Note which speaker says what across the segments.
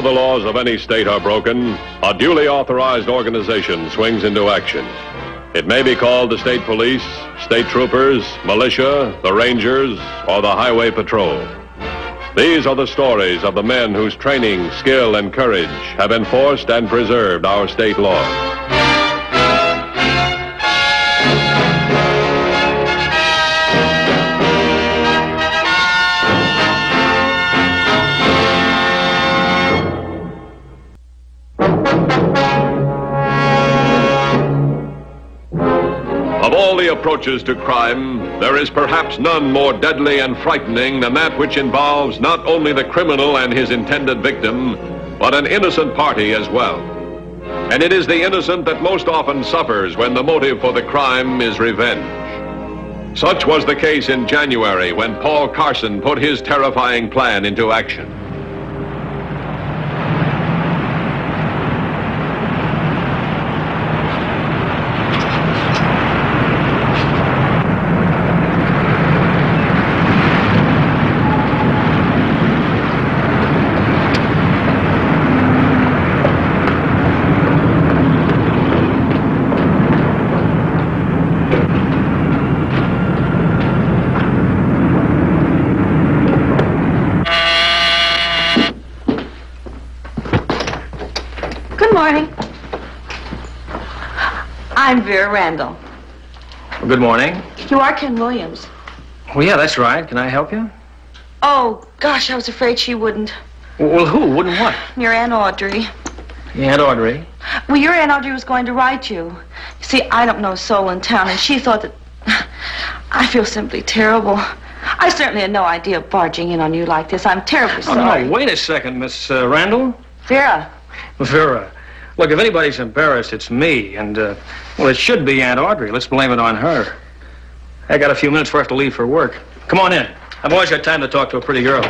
Speaker 1: the laws of any state are broken, a duly authorized organization swings into action. It may be called the state police, state troopers, militia, the rangers, or the highway patrol. These are the stories of the men whose training, skill, and courage have enforced and preserved our state laws. Of all the approaches to crime, there is perhaps none more deadly and frightening than that which involves not only the criminal and his intended victim, but an innocent party as well. And it is the innocent that most often suffers when the motive for the crime is revenge. Such was the case in January when Paul Carson put his terrifying plan into action.
Speaker 2: I'm Vera Randall.
Speaker 3: Well, good morning.
Speaker 2: You are Ken Williams.
Speaker 3: Well, yeah, that's right. Can I help you?
Speaker 2: Oh, gosh, I was afraid she wouldn't.
Speaker 3: Well, who? Wouldn't what?
Speaker 2: Your Aunt Audrey.
Speaker 3: Your Aunt Audrey?
Speaker 2: Well, your Aunt Audrey was going to write you. You see, I don't know a soul in town, and she thought that... I feel simply terrible. I certainly had no idea of barging in on you like this. I'm terribly sorry.
Speaker 3: Oh, no, wait a second, Miss Randall.
Speaker 2: Vera.
Speaker 3: Vera. Look, if anybody's embarrassed, it's me. And, well, it should be Aunt Audrey. Let's blame it on her. I got a few minutes before I have to leave for work. Come on in. I've always got time to talk to a pretty girl.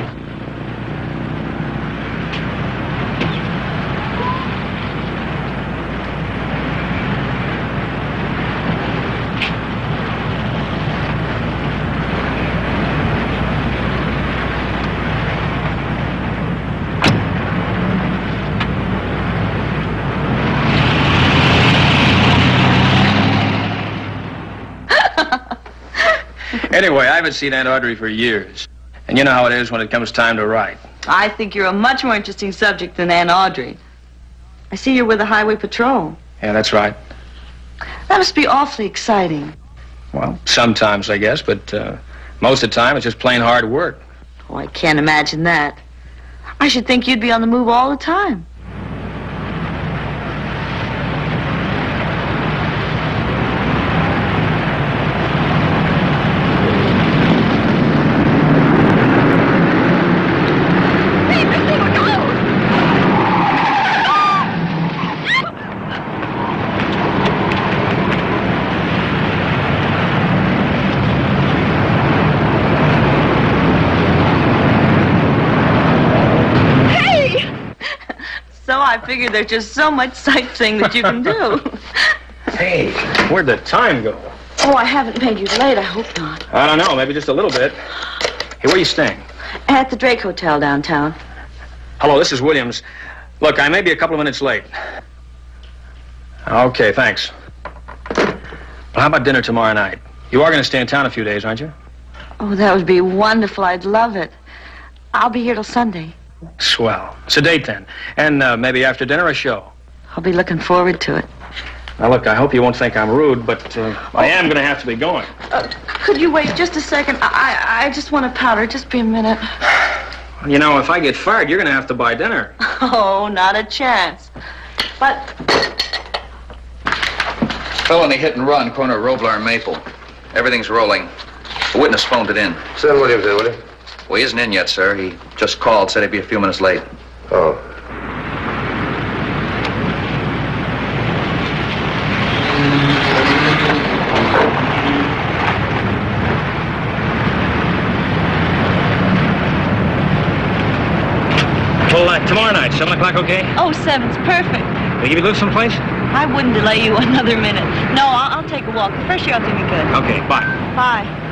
Speaker 3: Anyway, I haven't seen Aunt Audrey for years. And you know how it is when it comes time to write.
Speaker 2: I think you're a much more interesting subject than Aunt Audrey. I see you're with the Highway Patrol.
Speaker 3: Yeah, that's right.
Speaker 2: That must be awfully exciting.
Speaker 3: Well, sometimes, I guess, but most of the time it's just plain hard work.
Speaker 2: Oh, I can't imagine that. I should think you'd be on the move all the time. I figured there's just so much sightseeing that you can do.
Speaker 3: Hey, where'd the time go?
Speaker 2: Oh, I haven't made you late. I hope not.
Speaker 3: I don't know. Maybe just a little bit. Hey, where are you staying?
Speaker 2: At the Drake Hotel downtown.
Speaker 3: Hello, this is Williams. Look, I may be a couple of minutes late. Okay, thanks. Well, how about dinner tomorrow night? You are going to stay in town a few days, aren't you?
Speaker 2: Oh, that would be wonderful. I'd love it. I'll be here till Sunday.
Speaker 3: Swell. It's a date then. And maybe after dinner a show.
Speaker 2: I'll be looking forward to it.
Speaker 3: Now, look, I hope you won't think I'm rude, but I am going to have to be going.
Speaker 2: Could you wait just a second? I just want a powder. Just be a minute.
Speaker 3: You know, if I get fired, you're going to have to buy dinner.
Speaker 2: Oh, not a chance. But...
Speaker 4: Felony hit and run, corner of Roblar and Maple. Everything's rolling. The witness phoned it in.
Speaker 5: Send Williams in, will you?
Speaker 4: Well, he isn't in yet, sir. He just called, said he'd be a few minutes late.
Speaker 5: Oh.
Speaker 3: Well, tomorrow night, 7 o'clock, okay?
Speaker 2: Oh, 7's perfect.
Speaker 3: Can we give you someplace?
Speaker 2: I wouldn't delay you another minute. No, I'll take a walk. The fresh air will do me good.
Speaker 3: Okay, bye.
Speaker 2: Bye.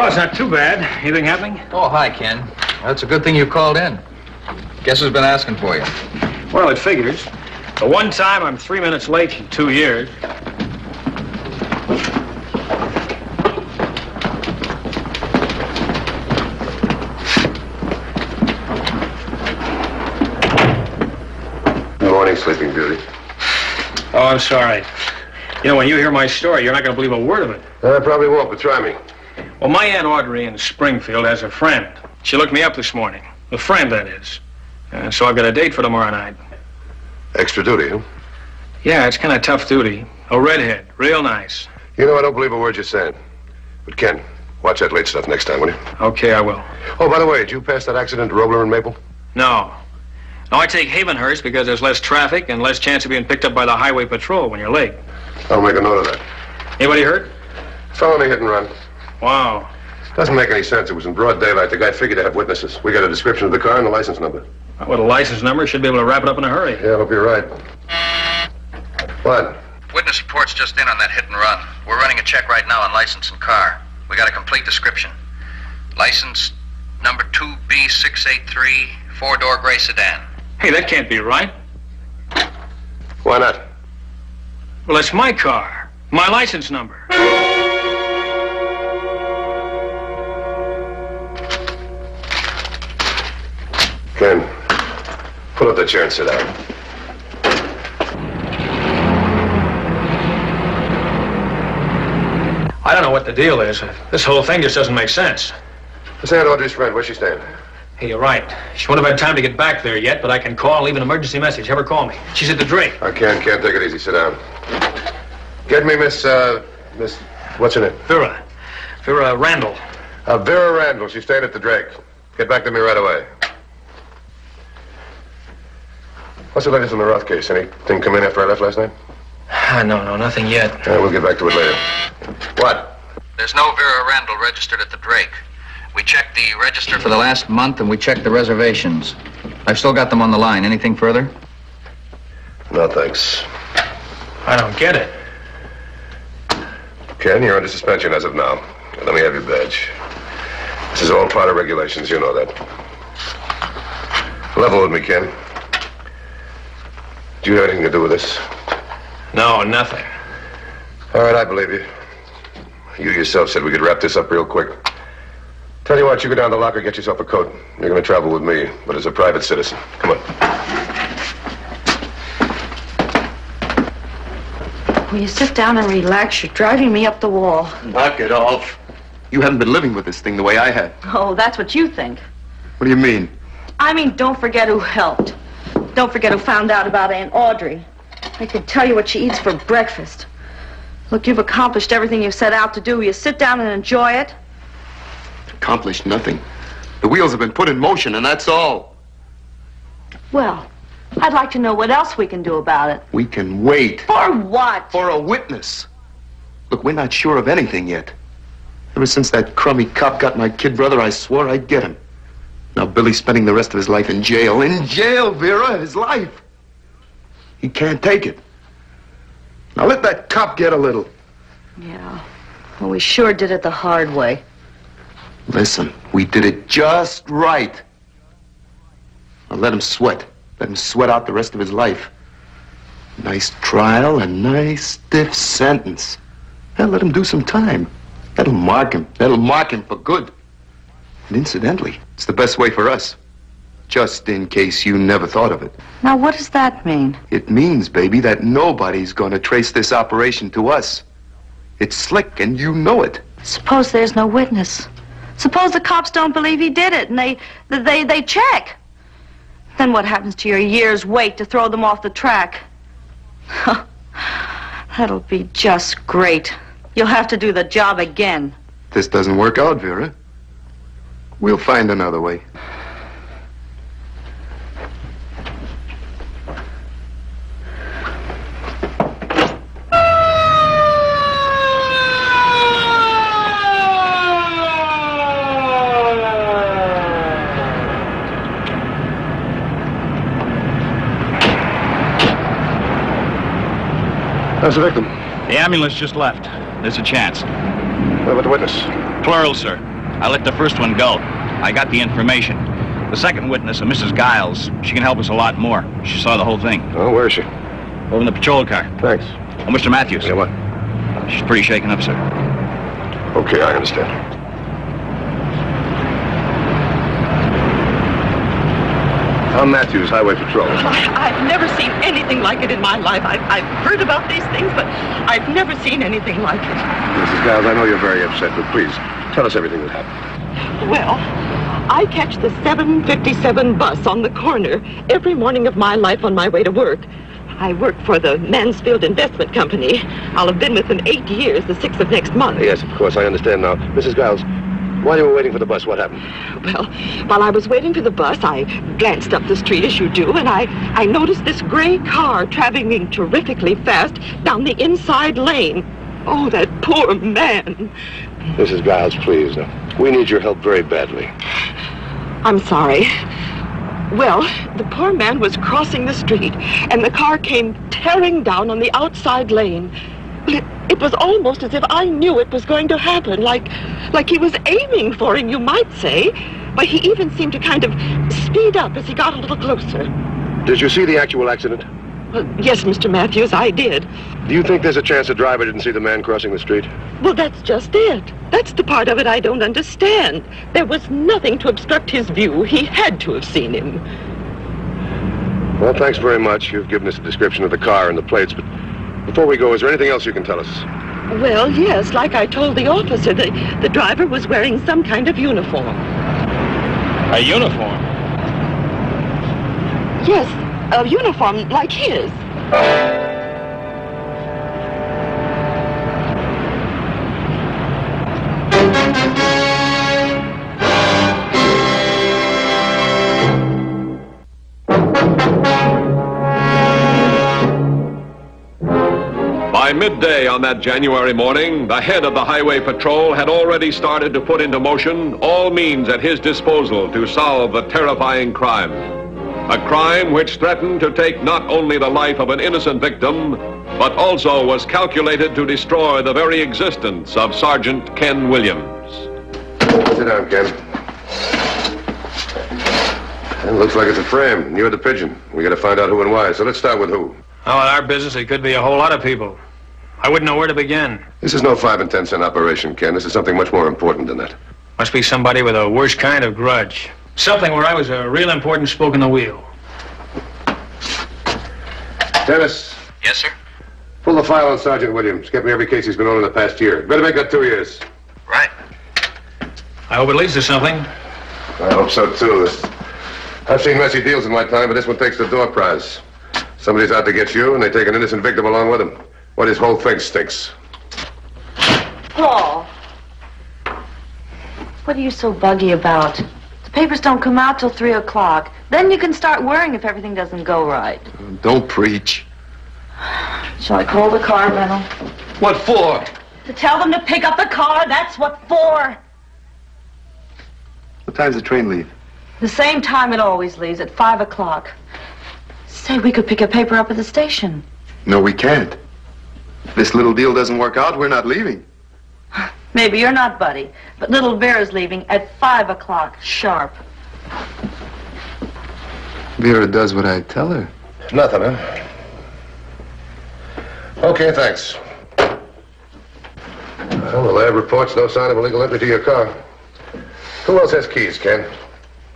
Speaker 3: Well, it's not too bad. Anything happening?
Speaker 4: Oh, hi, Ken. That's a good thing you called in. Guess who's been asking for you?
Speaker 3: Well, it figures. The one time I'm 3 minutes late in 2 years.
Speaker 5: Good morning, Sleeping Beauty.
Speaker 3: Oh, I'm sorry. You know, when you hear my story, you're not going to believe a word of it.
Speaker 5: I probably won't, but try me.
Speaker 3: Well, my Aunt Audrey in Springfield has a friend. She looked me up this morning. A friend, that is. So I've got a date for tomorrow night.
Speaker 5: Extra duty, huh?
Speaker 3: Yeah, it's kind of tough duty. A redhead, real nice.
Speaker 5: You know, I don't believe a word you're saying. But Ken, watch that late stuff next time, will you?
Speaker 3: Okay, I will.
Speaker 5: Oh, by the way, did you pass that accident at Robler and Maple?
Speaker 3: No. No, I take Havenhurst because there's less traffic and less chance of being picked up by the highway patrol when you're late.
Speaker 5: I'll make a note of that.
Speaker 3: Anybody hurt?
Speaker 5: Felony hit and run.
Speaker 3: Wow.
Speaker 5: Doesn't make any sense. It was in broad daylight. The guy figured to have witnesses. We got a description of the car and the license number.
Speaker 3: With a license number, should be able to wrap it up in a hurry.
Speaker 5: Yeah, I hope you're right. What?
Speaker 4: Witness report's just in on that hit and run. We're running a check right now on license and car. We got a complete description. License number 2B683, four-door gray sedan.
Speaker 3: Hey, that can't be right.
Speaker 5: Why not?
Speaker 3: Well, it's my car. My license number.
Speaker 5: Ken, pull up the chair and sit down.
Speaker 3: I don't know what the deal is. This whole thing just doesn't make sense.
Speaker 5: This Aunt Audrey's friend. Where's she staying?
Speaker 3: Hey, you're right. She won't have had time to get back there yet, but I can call and leave an emergency message. Have her call me. She's at the Drake.
Speaker 5: I can't take it easy. Sit down. Get me Miss, what's her name?
Speaker 3: Vera. Vera Randall.
Speaker 5: Vera Randall. She's staying at the Drake. Get back to me right away. What's the latest on the Roth case? Anything come in after I left last night?
Speaker 3: No, nothing yet.
Speaker 5: We'll get back to it later. What?
Speaker 4: There's no Vera Randall registered at the Drake. We checked the register for the last month, and we checked the reservations. I've still got them on the line. Anything further?
Speaker 5: No, thanks.
Speaker 3: I don't get it.
Speaker 5: Ken, you're under suspension as of now. Let me have your badge. This is all part of regulations. You know that. Level with me, Ken. Do you have anything to do with this?
Speaker 3: No, nothing.
Speaker 5: All right, I believe you. You yourself said we could wrap this up real quick. Tell you what, you go down to the locker, get yourself a coat. You're going to travel with me, but as a private citizen. Come on.
Speaker 2: Will you sit down and relax? You're driving me up the wall.
Speaker 6: Knock it off. You haven't been living with this thing the way I have.
Speaker 2: Oh, that's what you think.
Speaker 6: What do you mean?
Speaker 2: I mean, don't forget who helped. Don't forget who found out about Aunt Audrey. I could tell you what she eats for breakfast. Look, you've accomplished everything you set out to do. Will you sit down and enjoy it?
Speaker 6: Accomplished nothing. The wheels have been put in motion, and that's all.
Speaker 2: Well, I'd like to know what else we can do about it.
Speaker 6: We can wait.
Speaker 2: For what?
Speaker 6: For a witness. Look, we're not sure of anything yet. Ever since that crummy cop got my kid brother, I swore I'd get him. Now Billy's spending the rest of his life in jail. In jail, Vera, his life. He can't take it. Now let that cop get a little.
Speaker 2: Yeah. Well, we sure did it the hard way.
Speaker 6: Listen, we did it just right. Now let him sweat. Let him sweat out the rest of his life. Nice trial and nice stiff sentence. Hell, let him do some time. That'll mark him. That'll mark him for good. And incidentally, it's the best way for us. Just in case you never thought of it.
Speaker 2: Now, what does that mean?
Speaker 6: It means, baby, that nobody's going to trace this operation to us. It's slick, and you know it.
Speaker 2: Suppose there's no witness. Suppose the cops don't believe he did it, and they check. Then what happens to your year's wait to throw them off the track? That'll be just great. You'll have to do the job again.
Speaker 6: If this doesn't work out, Vera, we'll find another way.
Speaker 5: How's the victim?
Speaker 7: The ambulance just left. There's a chance.
Speaker 5: What about the witness?
Speaker 7: Plural, sir. I let the first one go. I got the information. The second witness, a Mrs. Giles, she can help us a lot more. She saw the whole thing.
Speaker 5: Oh, where is she?
Speaker 7: Over in the patrol car.
Speaker 5: Thanks.
Speaker 7: Oh, Mr. Matthews.
Speaker 5: Yeah, what?
Speaker 7: She's pretty shaken up, sir.
Speaker 5: Okay, I understand. Tom Matthews, Highway Patrol.
Speaker 8: I've never seen anything like it in my life. I've heard about these things, but I've never seen anything like it.
Speaker 5: Mrs. Giles, I know you're very upset, but please, tell us everything that happened.
Speaker 8: Well, I catch the 7:57 bus on the corner every morning of my life on my way to work. I work for the Mansfield Investment Company. I'll have been with them 8 years, the 6th of next month.
Speaker 5: Yes, of course, I understand now. Mrs. Giles, while you were waiting for the bus, what happened?
Speaker 8: Well, while I was waiting for the bus, I glanced up the street as you do, and I noticed this gray car traveling terrifically fast down the inside lane. Oh, that poor man.
Speaker 5: Mrs. Giles, please. We need your help very badly.
Speaker 8: I'm sorry. Well, the poor man was crossing the street, and the car came tearing down on the outside lane. Well, it was almost as if I knew it was going to happen, like he was aiming for him, you might say. But he even seemed to kind of speed up as he got a little closer.
Speaker 5: Did you see the actual accident?
Speaker 8: Well, yes, Mr. Matthews, I did.
Speaker 5: Do you think there's a chance the driver didn't see the man crossing the street?
Speaker 8: Well, that's just it. That's the part of it I don't understand. There was nothing to obstruct his view. He had to have seen him.
Speaker 5: Well, thanks very much. You've given us a description of the car and the plates, but before we go, is there anything else you can tell us?
Speaker 8: Well, yes, like I told the officer, the driver was wearing some kind of uniform.
Speaker 3: A uniform?
Speaker 8: Yes, a uniform like his.
Speaker 1: By midday on that January morning, the head of the Highway Patrol had already started to put into motion all means at his disposal to solve the terrifying crime. A crime which threatened to take not only the life of an innocent victim, but also was calculated to destroy the very existence of Sergeant Ken Williams.
Speaker 5: Sit down, Ken. It looks like it's a frame, and you're the pigeon. We gotta find out who and why, so let's start with who.
Speaker 3: Oh, in our business, it could be a whole lot of people. I wouldn't know where to begin.
Speaker 5: This is no 5 and 10 cent operation, Ken. This is something much more important than that.
Speaker 3: Must be somebody with a worse kind of grudge. Something where I was a real important spoke in the wheel.
Speaker 5: Dennis.
Speaker 4: Yes, sir?
Speaker 5: Pull the file on Sergeant Williams. Get me every case he's been on in the past year. Better make that 2 years.
Speaker 4: Right.
Speaker 3: I hope it leads to something.
Speaker 5: I hope so, too. I've seen messy deals in my time, but this one takes the door prize. Somebody's out to get you, and they take an innocent victim along with them. Well, this whole thing stinks.
Speaker 2: Paul. What are you so buggy about? The papers don't come out till 3 o'clock. Then you can start worrying if everything doesn't go right.
Speaker 6: Don't preach.
Speaker 2: Shall I call the car rental?
Speaker 6: What for?
Speaker 2: To tell them to pick up the car, that's what for.
Speaker 6: What time's the train leave?
Speaker 2: The same time it always leaves, at 5 o'clock. Say, we could pick a paper up at the station.
Speaker 6: No, we can't. If this little deal doesn't work out, we're not leaving.
Speaker 2: Maybe you're not, buddy, but little Vera's leaving at 5 o'clock, sharp.
Speaker 6: Vera does what I tell her.
Speaker 5: Nothing, huh? Okay, thanks. Well, the lab reports no sign of illegal entry to your car. Who else has keys, Ken?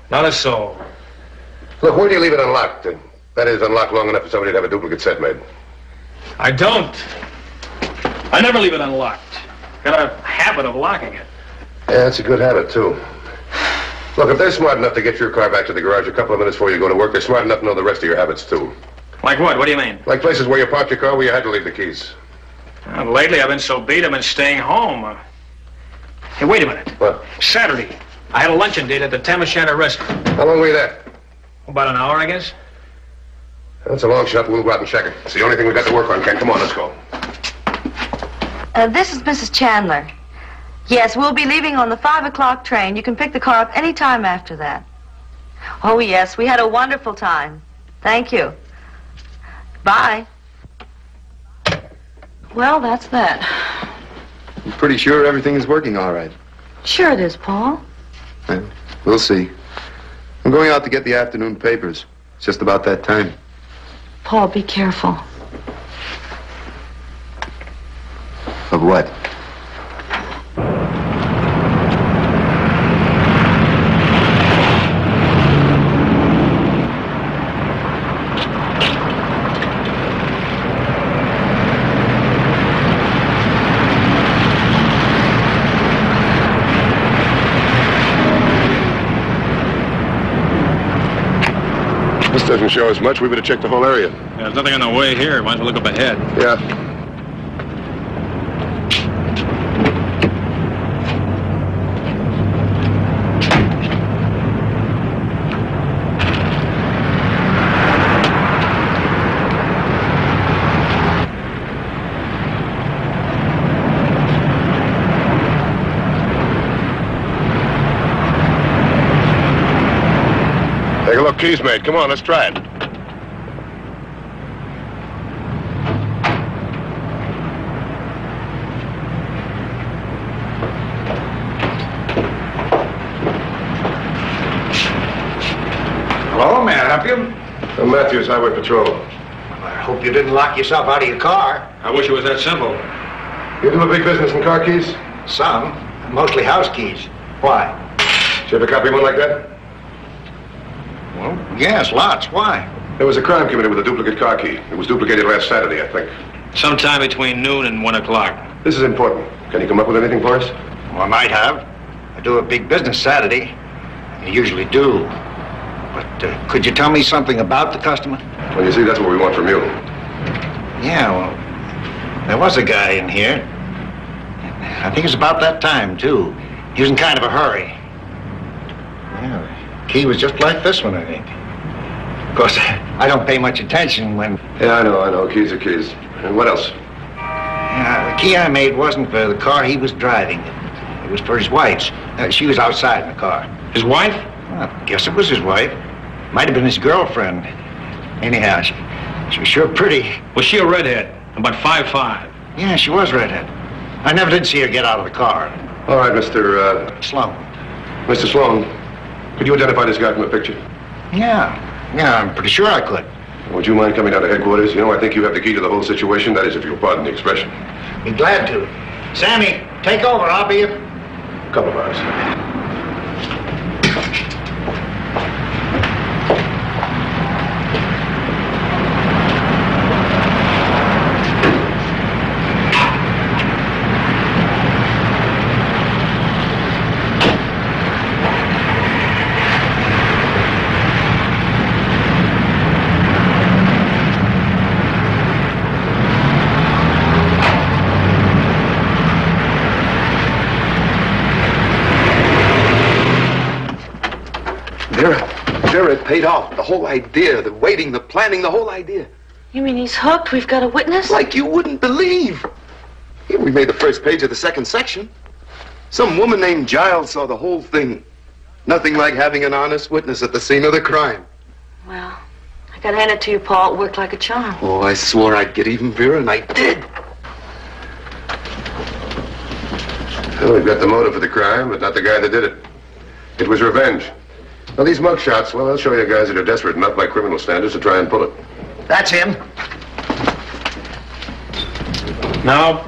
Speaker 3: Not a soul.
Speaker 5: Look, where do you leave it unlocked? That is, unlocked long enough for somebody to have a duplicate set made.
Speaker 3: I don't. I never leave it unlocked. Got a habit of locking it.
Speaker 5: Yeah, that's a good habit, too. Look, if they're smart enough to get your car back to the garage a couple of minutes before you go to work, they're smart enough to know the rest of your habits, too.
Speaker 3: Like what? What do you mean?
Speaker 5: Like places where you parked your car where you had to leave the keys.
Speaker 3: Lately, I've been so beat, I've been staying home. Hey, wait a minute.
Speaker 5: What?
Speaker 3: Saturday, I had a luncheon date at the Tam O'Shanter restaurant.
Speaker 5: How long were you there?
Speaker 3: About an hour, I guess.
Speaker 5: That's a long shot. We'll go out and check it. It's the only thing we got to work on, Ken. Come on, let's go.
Speaker 2: This is Mrs. Chandler. Yes, we'll be leaving on the 5 o'clock train. You can pick the car up any time after that. Oh, yes, we had a wonderful time. Thank you. Bye. Well, that's that.
Speaker 6: I'm pretty sure everything is working all right.
Speaker 2: Sure it is, Paul.
Speaker 6: Well, we'll see. I'm going out to get the afternoon papers. It's just about that time.
Speaker 2: Paul, be careful.
Speaker 6: Of what?
Speaker 5: This doesn't show us much. We better check the whole area.
Speaker 3: Yeah, there's nothing on the way here. Might as well look up ahead.
Speaker 5: Yeah. Take a look, keys made. Come on, let's try it.
Speaker 9: Hello, may I help you?
Speaker 5: I'm Matthews, Highway Patrol.
Speaker 9: I hope you didn't lock yourself out of your car.
Speaker 3: I wish it was that simple.
Speaker 5: You do a big business in car keys?
Speaker 9: Some, mostly house keys. Why?
Speaker 5: Did you ever copy one like that?
Speaker 9: Well, yes, lots. Why?
Speaker 5: There was a crime committed with a duplicate car key. It was duplicated last Saturday, I think.
Speaker 3: Sometime between noon and 1 o'clock.
Speaker 5: This is important. Can you come up with anything for us?
Speaker 9: Well, I might have. I do a big business Saturday. I usually do. But could you tell me something about the customer?
Speaker 5: Well, you see, that's what we want from you.
Speaker 9: Yeah, well, there was a guy in here. I think it's about that time, too. He was in kind of a hurry. Yeah, the key was just like this one, I think. Of course, I don't pay much attention when...
Speaker 5: Yeah, I know. Keys are keys. And what else?
Speaker 9: Yeah, the key I made wasn't for the car he was driving. It was for his wife's. She was outside in the car.
Speaker 3: His wife?
Speaker 9: Well, I guess it was his wife. Might have been his girlfriend. Anyhow, she was sure pretty.
Speaker 3: Was she a redhead? About 5'5"?
Speaker 9: Yeah, she was redhead. I never did see her get out of the car.
Speaker 5: All right, Mr.
Speaker 9: Sloan.
Speaker 5: Mr. Sloan, could you identify this guy from the picture?
Speaker 9: Yeah, I'm pretty sure I could.
Speaker 5: Would you mind coming down to headquarters? You know, I think you have the key to the whole situation. That is, if you'll pardon the expression.
Speaker 9: Be glad to. Sammy, take over. I'll be here.
Speaker 5: Couple of hours.
Speaker 6: Vera, it paid off. The whole idea, the waiting, the planning, the whole idea.
Speaker 2: You mean he's hooked? We've got a witness?
Speaker 6: Like you wouldn't believe. Yeah, we made the first page of the second section. Some woman named Giles saw the whole thing. Nothing like having an honest witness at the scene of the crime.
Speaker 2: Well, I gotta hand it to you, Paul. It worked like a charm.
Speaker 6: Oh, I swore I'd get even, Vera, and I did.
Speaker 5: Well, we've got the motive for the crime, but not the guy that did it. It was revenge. Now, these mug shots, well, I'll show you guys that are desperate enough by criminal standards to try and pull it.
Speaker 9: That's him.
Speaker 3: No.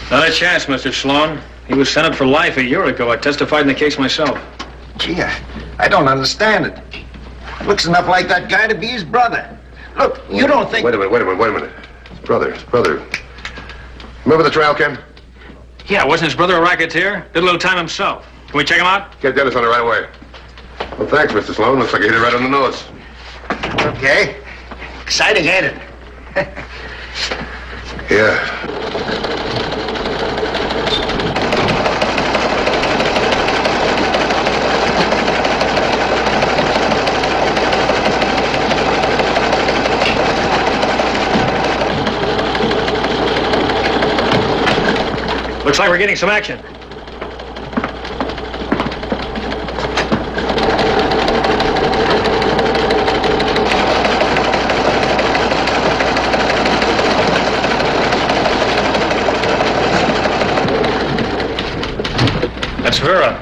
Speaker 3: Not a chance, Mr. Sloan. He was sentenced for life a year ago. I testified in the case myself.
Speaker 9: Gee, I don't understand it. Looks enough like that guy to be his brother. Look, you don't think...
Speaker 5: Wait a minute. His brother. Remember the trial, Ken?
Speaker 3: Yeah, wasn't his brother a racketeer? Did a little time himself. Can we check him out?
Speaker 5: Get Dennis on it right away. Well, thanks, Mr. Sloan. Looks like you hit it right on the nose.
Speaker 9: Okay. Exciting, ain't it?
Speaker 5: Yeah.
Speaker 3: Looks like we're getting some action. That's That's Vera.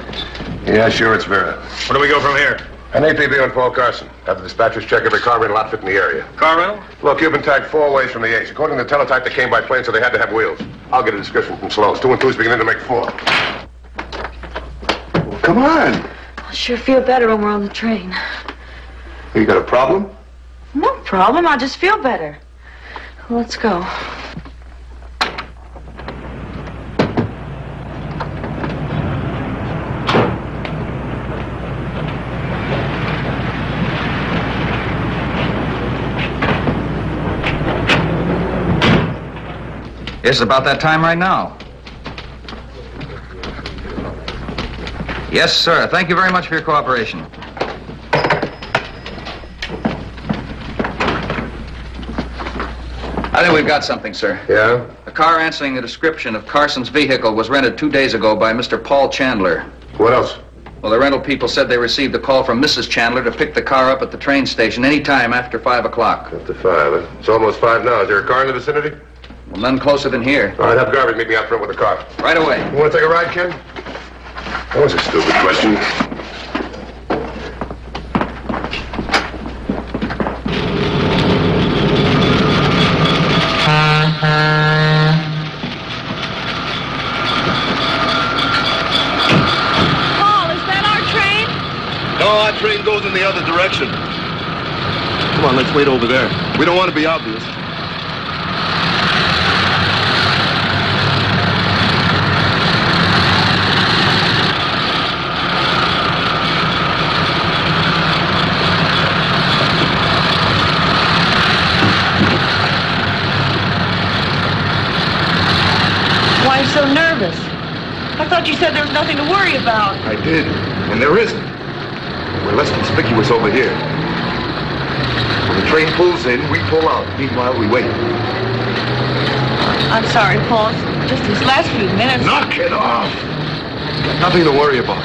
Speaker 5: Yeah, sure, it's Vera.
Speaker 3: Where do we go from here?
Speaker 5: An APB on Paul Carson. Have the dispatchers check every car rental outfit in the area.
Speaker 3: Car rental?
Speaker 5: Look, you've been tagged 4 ways from the Ace. According to the teletype, they came by plane, so they had to have wheels. I'll get a description from Sloan's. 2 and 2's beginning to make 4.
Speaker 6: Well, come on.
Speaker 2: I sure feel better when we're on the train.
Speaker 6: You got a problem?
Speaker 2: No problem. I just feel better. Let's go.
Speaker 4: It's about that time right now. Yes, sir. Thank you very much for your cooperation. I think we've got something, sir.
Speaker 5: Yeah?
Speaker 4: A car answering the description of Carson's vehicle was rented 2 days ago by Mr. Paul Chandler.
Speaker 5: What else?
Speaker 4: Well, the rental people said they received a call from Mrs. Chandler to pick the car up at the train station any time after 5 o'clock.
Speaker 5: After 5, huh? It's almost 5 now. Is there a car in the vicinity?
Speaker 4: Well, none closer than here.
Speaker 5: All right, have garbage meet me out front with the car.
Speaker 4: Right away.
Speaker 5: You want to take a ride, Ken? That was a stupid question.
Speaker 2: Paul, is that our train?
Speaker 10: No, our train goes in the other direction. Come on, let's wait over there. We don't want to be obvious.
Speaker 2: Why are you so nervous? I thought you said there was nothing to worry about.
Speaker 6: I did, and there isn't. We're less conspicuous over here. When the train pulls in, we pull out. Meanwhile, we wait.
Speaker 2: I'm sorry, Paul. It's just these last few minutes.
Speaker 6: Knock it off! Nothing to worry about.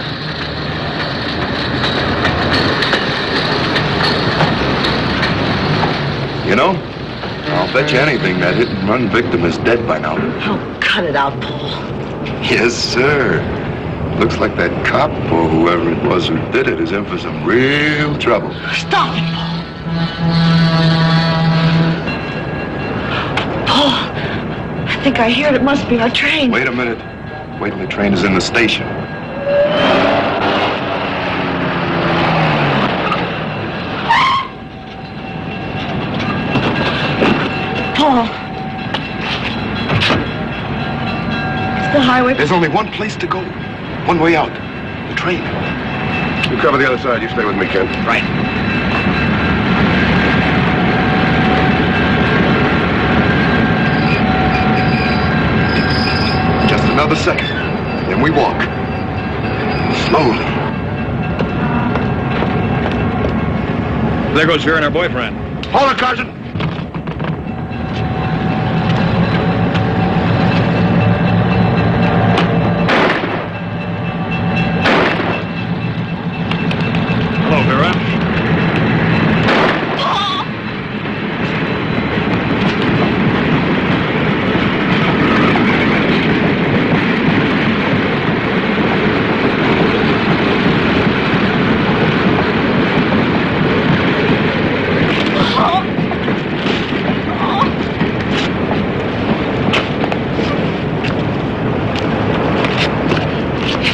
Speaker 6: You know, I'll bet you anything that hit-and-run victim is dead by now.
Speaker 2: Oh, cut it out, Paul.
Speaker 6: Yes, sir. Looks like that cop or whoever it was who did it is in for some real trouble.
Speaker 2: Stop it, Paul. Paul, I think I hear it. It must be our train.
Speaker 6: Wait a minute. Wait till the train is in the station.
Speaker 2: Paul. It's the highway.
Speaker 6: There's only one place to go. One way out. The train.
Speaker 5: You cover the other side. You stay with me, Ken.
Speaker 4: Right.
Speaker 6: Just another second. Then we walk. Slowly.
Speaker 3: There goes Vera and her boyfriend.
Speaker 6: Hold it, Carson.
Speaker 3: Hello, Vera.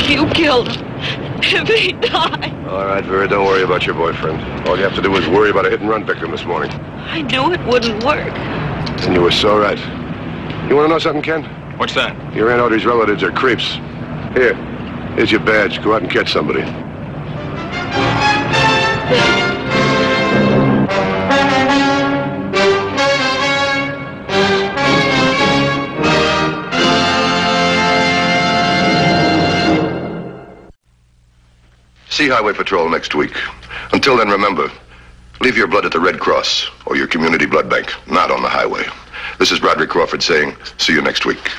Speaker 2: You killed him. If he died.
Speaker 5: All right, Vera, don't worry about your boyfriend. All you have to do is worry about a hit-and-run victim this morning.
Speaker 2: I knew it wouldn't work.
Speaker 5: And you were so right. You want to know something, Ken?
Speaker 3: What's that?
Speaker 5: Your Aunt Audrey's relatives are creeps. Here's your badge. Go out and catch somebody. See Highway Patrol next week. Until then, remember, leave your blood at the Red Cross or your community blood bank, not on the highway. This is Broderick Crawford saying, see you next week.